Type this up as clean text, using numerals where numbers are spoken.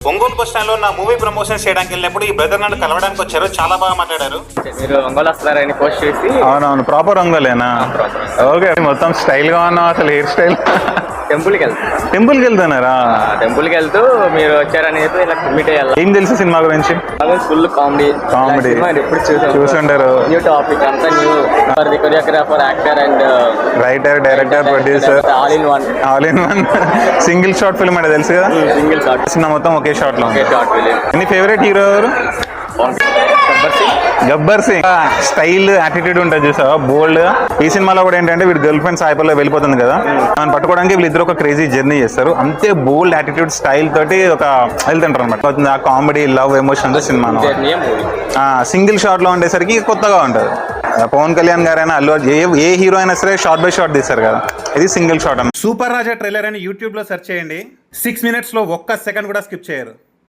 Ongole bus stand లో నా movie promotion చేయడానికి వెళ్ళినప్పుడు ఈ బ్రదర్ నన్ను కలవడానికి వచ్చారు. చాలా బాగా మాట్లాడారు. మీరు ఒంగోలు వస్తున్నారని పోస్ట్ చేసి. అవునవును, ప్రాపర్ ఒంగోలేనా? ఓకే, మొత్తం స్టైల్ గా ఉన్నావు. అసలు హెయిర్ స్టైల్. టెంపుల్కి వెళ్తాను. టెంపుల్కి వెళ్తున్నారా? టెంపుల్కి వెళ్తూ మీరు వచ్చారని చెప్పి ఇలా మీట్ అయ్యాలి. ఏం తెలుసు సినిమా గురించి? Full comedy. ఎప్పుడు చూసుంటారు. న్యూ టాపిక్ అంతా new. For the choreographer, actor and writer, director, producer, all in one. Single short film అంటే తెలుసు కదా? సింగిల్ షార్ట్ సినిమా మొత్తం ఒకే షార్ట్ లో. నీ ఫేవరెట్ హీరో ఎవరు? గబ్బర్ సింగ్. స్టైల్, యాటిట్యూడ్ ఉంటుంది చూసావా, బోల్డ్. ఈ సినిమాలో కూడా ఏంటంటే వీడు గర్ల్ ఫ్రెండ్ సాయిపల్లో వెళ్ళిపోతుంది కదా, దాన్ని పట్టుకోవడానికి వీళ్ళిద్దరు ఒక క్రేజీ జర్నీ చేస్తారు. అంతే బోల్డ్ యాటిట్యూడ్ స్టైల్ తోటి ఒక వెళ్తుంటారు అనమాట. ఆ comedy, love, emotion cinema single shot లో ఉండేసరికి కొత్తగా ఉంటుంది. పవన్ కళ్యాణ్ గారైనా, అల్లు ఏ హీరో అయినా సరే షార్ట్ బై షార్ట్ తీస్తారు కదా, ఇది సింగిల్ షాట్. సూపర్ రాజా ట్రైలర్ అని యూట్యూబ్ లో సెర్చ్ చేయండి. 6 minutes లో ఒక్క సెకండ్ కూడా స్కిప్ చేయరు.